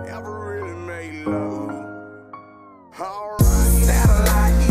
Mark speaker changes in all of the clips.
Speaker 1: Ever really made love? Alright. Satellite.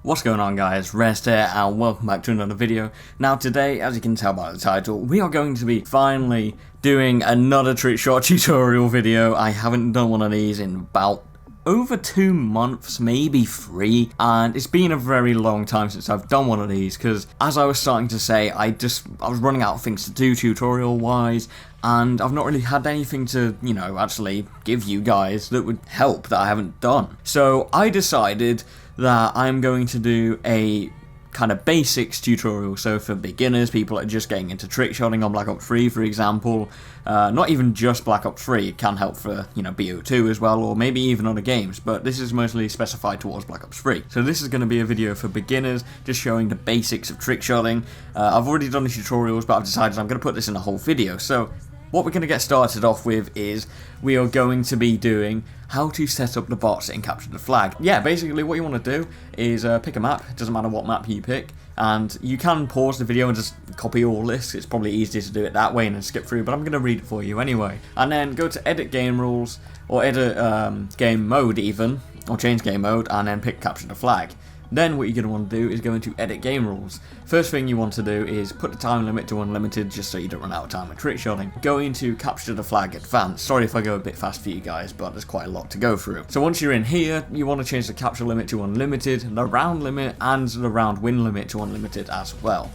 Speaker 2: What's going on, guys? Rezd here and welcome back to another video. Now today, as you can tell by the title, we are going to be finally doing another Trickshot tutorial video. I haven't done one of these in about over 2 months, maybe 3, and it's been a very long time since I've done one of these because, as I was starting to say, I was running out of things to do tutorial wise, and I've not really had anything to, actually give you guys that would help that I haven't done. So I decided that I'm going to do a kind of basics tutorial, so for beginners, people that are just getting into trickshotting on Black Ops 3, for example. Not even just Black Ops 3, it can help for, BO2 as well, or maybe even other games, but this is mostly specified towards Black Ops 3. So this is going to be a video for beginners, just showing the basics of trickshotting. I've already done the tutorials, but I've decided I'm going to put this in a whole video. So what we're going to get started off with is we are going to be doing how to set up the bots in Capture the Flag. Yeah, basically what you want to do is pick a map. It doesn't matter what map you pick, and you can pause the video and just copy all this. It's probably easier to do it that way and then skip through, but I'm going to read it for you anyway. And then go to edit game rules, or edit game mode even, or change game mode, and then pick Capture the Flag. Then what you're going to want to do is go into edit game rules. First thing you want to do is put the time limit to unlimited just so you don't run out of time with trickshotting. Go into Capture the Flag Advanced. Sorry if I go a bit fast for you guys, but there's quite a lot to go through. So once you're in here, you want to change the capture limit to unlimited, the round limit, and the round win limit to unlimited as well.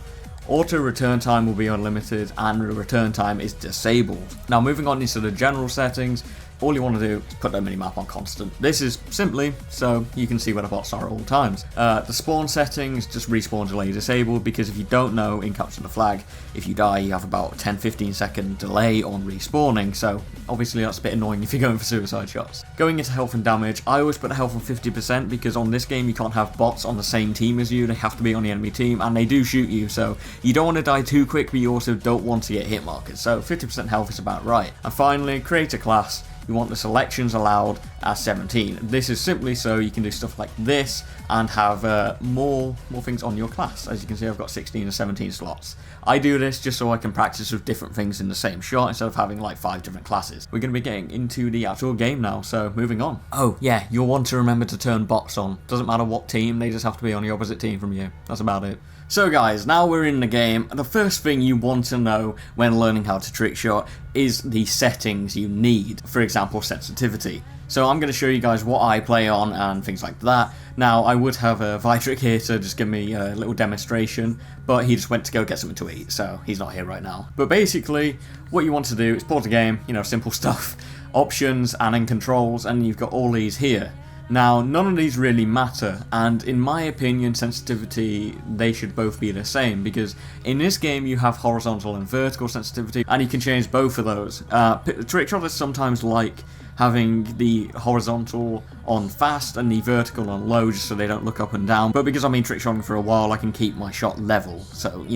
Speaker 2: Auto return time will be unlimited, and the return time is disabled. Now moving on into the general settings, all you want to do is put the minimap on constant. This is simply so you can see where the bots are at all times. The spawn settings, just respawn delay disabled, because if you don't know, in Capture the Flag, if you die you have about a 10-15 second delay on respawning, so obviously that's a bit annoying if you're going for suicide shots. Going into health and damage, I always put the health on 50% because on this game you can't have bots on the same team as you, they have to be on the enemy team, and they do shoot you, so you don't want to die too quick, but you also don't want to get hit markers, so 50% health is about right. And finally, create a class. You want the selections allowed as 17. This is simply so you can do stuff like this and have more things on your class. As you can see, I've got 16 and 17 slots. I do this just so I can practice with different things in the same shot instead of having like 5 different classes. We're going to be getting into the actual game now, so moving on. Oh yeah, you'll want to remember to turn bots on. Doesn't matter what team, they just have to be on the opposite team from you. That's about it. So guys, now we're in the game, the first thing you want to know when learning how to trickshot is the settings you need. For example, sensitivity. So I'm going to show you guys what I play on and things like that. Now, I would have Vitrick here to just give me a little demonstration, but he just went to go get something to eat, so he's not here right now. But basically, what you want to do is pause the game, simple stuff, options and then controls, and you've got all these here. Now, none of these really matter, and in my opinion, sensitivity, they should both be the same, because in this game you have horizontal and vertical sensitivity, and you can change both of those. Trickshotters sometimes like having the horizontal on fast and the vertical on low, just so they don't look up and down, but because I've been trickshotting for a while, I can keep my shot level, so,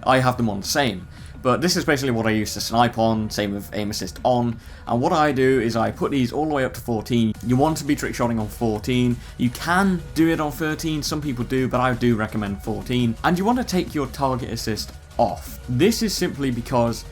Speaker 2: I have them on the same. But this is basically what I use to snipe on, same with aim assist on, and what I do is I put these all the way up to 14. You want to be trickshotting on 14, you can do it on 13, some people do, but I do recommend 14, and you want to take your target assist off. This is simply because,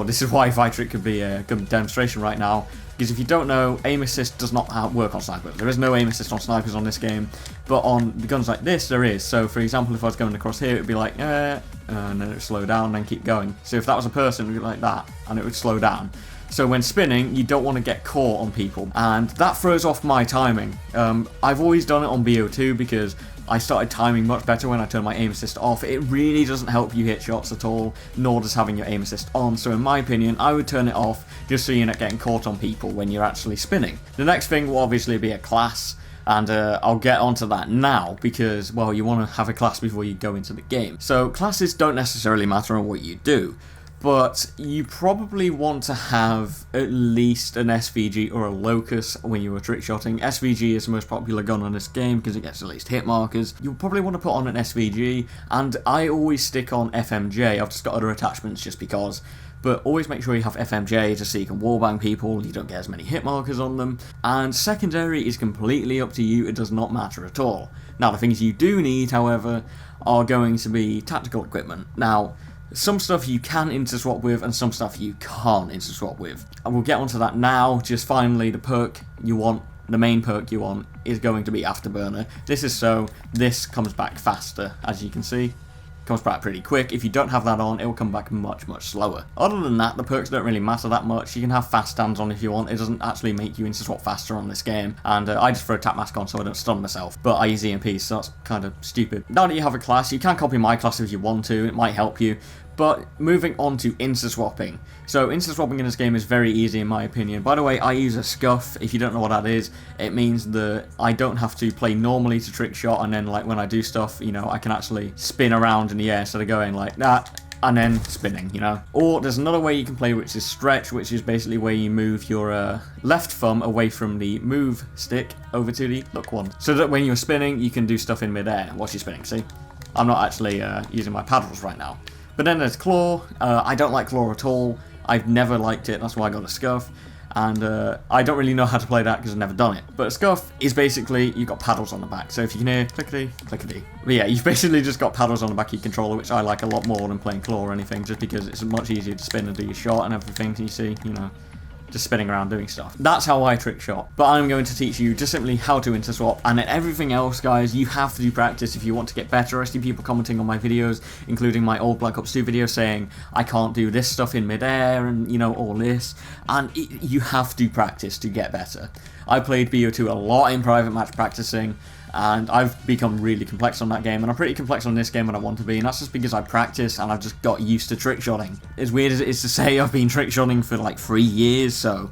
Speaker 2: this is why Vitrick could be a good demonstration right now, because if you don't know, aim assist does not work on snipers. There is no aim assist on snipers on this game, but on the guns like this, there is. So, for example, if I was going across here, it would be like, and then it would slow down and then keep going. So if that was a person, it would be like that, and it would slow down. So when spinning, you don't want to get caught on people, and that throws off my timing. I've always done it on BO2 because I started timing much better when I turned my aim assist off. It really doesn't help you hit shots at all, nor does having your aim assist on, so in my opinion, I would turn it off just so you're not getting caught on people when you're actually spinning. The next thing will obviously be a class, and I'll get onto that now because, well, you want to have a class before you go into the game. So classes don't necessarily matter on what you do, but you probably want to have at least an SVG or a Locus when you are trickshotting. SVG is the most popular gun on this game because it gets at least hit markers. You'll probably want to put on an SVG, and I always stick on FMJ. I've just got other attachments just because, but always make sure you have FMJ just so you can wallbang people, you don't get as many hit markers on them, and secondary is completely up to you, it does not matter at all. Now the things you do need, however, are going to be tactical equipment. Now, some stuff you can interswap with and some stuff you can't interswap with. And we'll get onto that now. Just finally, the perk you want, the main perk you want, is going to be Afterburner. This is so this comes back faster, as you can see. Comes back pretty quick. If you don't have that on, it will come back much slower. Other than that, the perks don't really matter that much. You can have fast stands on if you want. It doesn't actually make you interswap faster on this game. And I just throw a tap mask on so I don't stun myself. But I use EMPs, so that's kind of stupid. Now that you have a class, you can copy my class if you want to. It might help you. But moving on to interswapping. So interswapping in this game is very easy in my opinion. By the way, I use a scuff. If you don't know what that is, it means that I don't have to play normally to Trickshot, and then like when I do stuff, you know, I can actually spin around in the air instead of going like that and then spinning, you know. Or there's another way you can play, which is stretch, which is basically where you move your left thumb away from the move stick over to the look one, so that when you're spinning, you can do stuff in midair whilst you're spinning. See, I'm not actually using my paddles right now. But then there's Claw. I don't like Claw at all. I've never liked it, that's why I got a Scuff. And I don't really know how to play that because I've never done it. But a Scuff is basically, you've got paddles on the back. So if you can hear clickety, clickety. But yeah, you've basically just got paddles on the back of your controller, which I like a lot more than playing Claw or anything, just because it's much easier to spin and do your shot and everything, you see, you know. Just spinning around doing stuff. That's how I trick shot. But I'm going to teach you just simply how to interswap, and then everything else, guys, you have to do practice if you want to get better. I see people commenting on my videos, including my old Black Ops 2 video, saying I can't do this stuff in midair and, you know, all this. And you have to practice to get better. I played BO2 a lot in private match practicing, and I've become really complex on that game, and I'm pretty complex on this game when I want to be, and that's just because I practice and I've just got used to trickshotting. As weird as it is to say, I've been trickshotting for like 3 years, so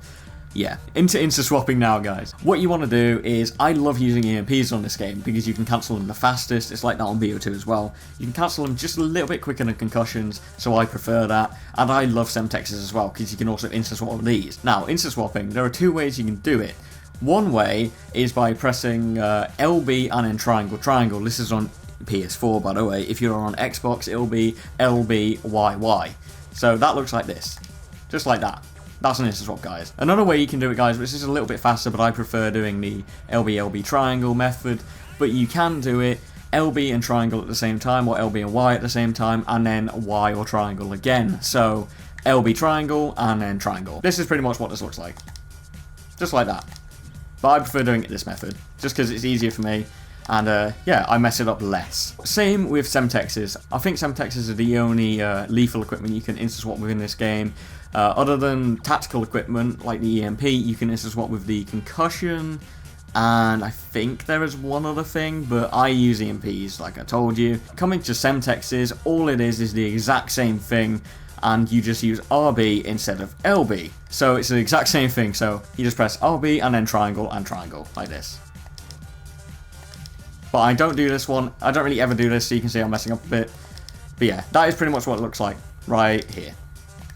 Speaker 2: yeah. Into swapping now, guys. What you want to do is, I love using EMPs on this game because you can cancel them the fastest. It's like that on BO2 as well. You can cancel them just a little bit quicker than concussions, so I prefer that. And I love Semtexes as well because you can also interswap with these. Now, interswapping, there are 2 ways you can do it. One way is by pressing LB and then triangle. This is on PS4, by the way. If you're on Xbox, it'll be LBYY. So that looks like this. Just like that. That's an interswap, guys. Another way you can do it, guys, which is a little bit faster, but I prefer doing the LB triangle method. But you can do it LB and triangle at the same time, or LB and Y at the same time, and then Y or triangle again. So LB triangle and then triangle. This is pretty much what this looks like. Just like that. But I prefer doing it this method, just because it's easier for me, and yeah, I mess it up less. Same with Semtexes. I think Semtexes are the only lethal equipment you can interswap with in this game. Other than tactical equipment, like the EMP, you can interswap with the concussion, and I think there is one other thing, but I use EMPs, like I told you. Coming to Semtexes, all it is the exact same thing, and you just use RB instead of LB. So it's the exact same thing, so you just press RB and then triangle and triangle, like this. But I don't do this one, I don't really ever do this, so you can see I'm messing up a bit. But yeah, that is pretty much what it looks like, right here.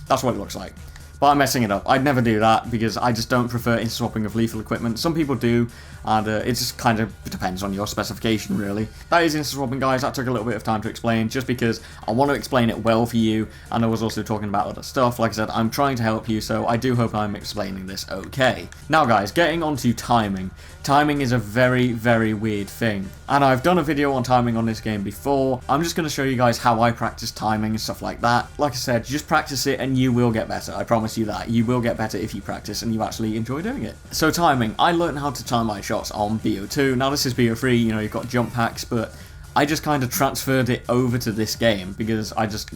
Speaker 2: That's what it looks like. But I'm messing it up. I'd never do that because I just don't prefer interswapping of lethal equipment. Some people do, and it just kind of depends on your specification, really. That is interswapping, guys. That took a little bit of time to explain, just because I want to explain it well for you, and I was also talking about other stuff. Like I said, I'm trying to help you, so I do hope I'm explaining this okay. Now, guys, getting on to timing. Timing is a very, very weird thing, and I've done a video on timing on this game before. I'm just going to show you guys how I practice timing and stuff like that. Like I said, just practice it and you will get better. I promise you that. You will get better if you practice and you actually enjoy doing it. So timing, I learned how to time my shots on BO2. Now this is BO3, you know, you've got jump packs, but I just kind of transferred it over to this game because I just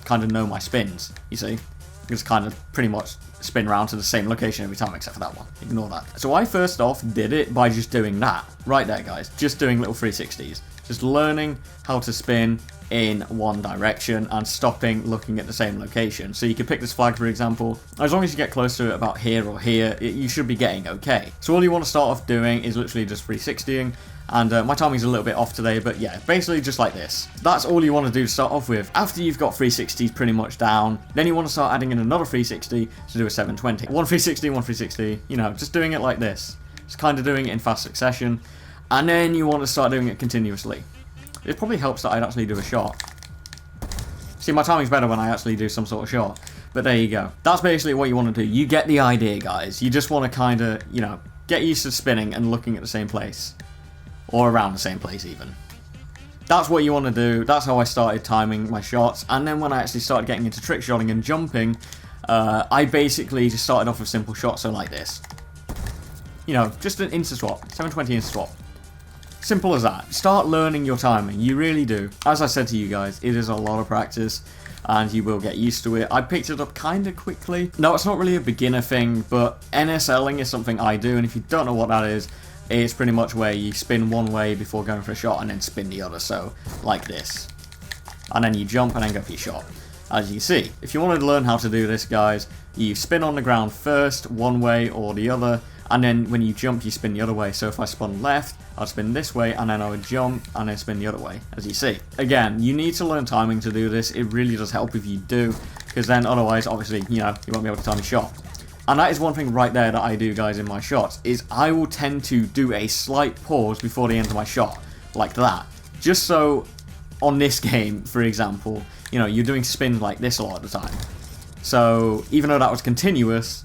Speaker 2: kind of know my spins, you see. Just kind of pretty much spin around to the same location every time except for that one. Ignore that. So I first off did it by just doing that. Right there, guys. Just doing little 360s. Just learning how to spin in one direction and stopping looking at the same location. So you can pick this flag, for example. As long as you get close to it about here or here, you should be getting okay. So all you want to start off doing is literally just 360ing. And my timing's a little bit off today, but yeah, basically just like this. That's all you want to do to start off with. After you've got 360s pretty much down, then you want to start adding in another 360 to do a 720. One 360, one 360, you know, just doing it like this. Just kind of doing it in fast succession. And then you want to start doing it continuously. It probably helps that I'd actually do a shot. See, my timing's better when I actually do some sort of shot. But there you go. That's basically what you want to do. You get the idea, guys. You just want to kind of, you know, get used to spinning and looking at the same place. Or around the same place, even. That's what you want to do. That's how I started timing my shots. And then when I actually started getting into trick shotting and jumping, I basically just started off with simple shots, so like this. You know, just an insta-swap. 720 insta-swap. Simple as that. Start learning your timing. You really do. As I said to you guys, it is a lot of practice. And you will get used to it. I picked it up kind of quickly. No, it's not really a beginner thing, but NSLing is something I do. And if you don't know what that is, it's pretty much where you spin one way before going for a shot and then spin the other. So, like this. And then you jump and then go for your shot. As you see, if you wanted to learn how to do this, guys, you spin on the ground first, one way or the other, and then when you jump, you spin the other way. So if I spun left, I'd spin this way, and then I would jump, and then spin the other way, as you see. Again, you need to learn timing to do this. It really does help if you do, because then otherwise, obviously, you know, you won't be able to time your shot. And that is one thing right there that I do, guys, in my shots, is I will tend to do a slight pause before the end of my shot, like that. Just so, on this game, for example, you know, you're doing spins like this a lot of the time. So, even though that was continuous,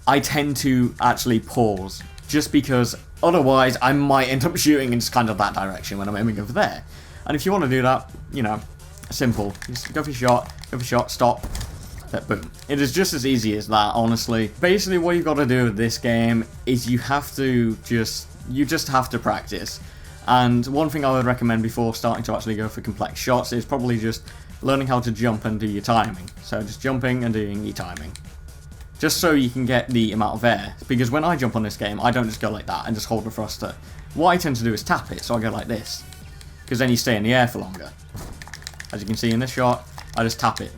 Speaker 2: I tend to actually pause, just because otherwise I might end up shooting in just kind of that direction when I'm aiming over there. And if you want to do that, you know, simple. Just go for your shot, stop. Boom. It is just as easy as that, honestly. Basically, what you've got to do with this game is you just have to practice. And one thing I would recommend before starting to actually go for complex shots is probably just learning how to jump and do your timing. So just jumping and doing your timing. Just so you can get the amount of air. Because when I jump on this game, I don't just go like that and just hold the thruster. What I tend to do is tap it, so I go like this. Because then you stay in the air for longer. As you can see in this shot, I just tap it.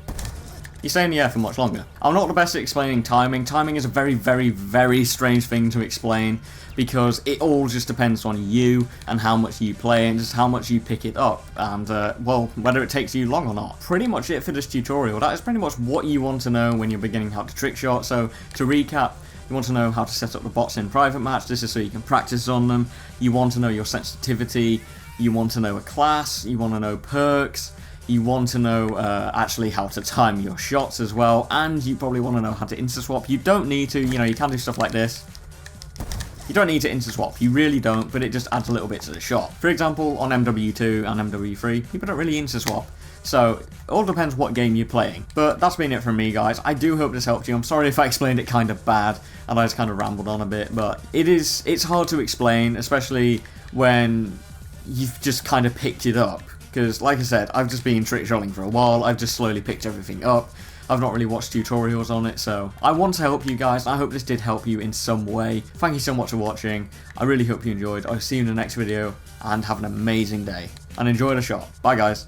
Speaker 2: You stay in the air for much longer. I'm not the best at explaining timing. Timing is a very, very, very strange thing to explain because it all just depends on you and how much you play and just how much you pick it up and, well, whether it takes you long or not. Pretty much it for this tutorial. That is pretty much what you want to know when you're beginning how to trick shot. So, to recap, you want to know how to set up the bots in private match. This is so you can practice on them. You want to know your sensitivity. You want to know a class. You want to know perks. You want to know actually how to time your shots as well, and you probably want to know how to insta-swap. You don't need to, you know, you can do stuff like this. You don't need to insta-swap, you really don't, but it just adds a little bit to the shot. For example, on MW2 and MW3, people don't really insta-swap. So, it all depends what game you're playing. But that's been it from me, guys. I do hope this helped you. I'm sorry if I explained it kind of bad, and I just kind of rambled on a bit, but it's hard to explain, especially when you've just kind of picked it up. Because, like I said, I've just been trick shotting for a while, I've just slowly picked everything up, I've not really watched tutorials on it, so I want to help you guys, I hope this did help you in some way. Thank you so much for watching, I really hope you enjoyed, I'll see you in the next video, and have an amazing day, and enjoy the shot. Bye guys.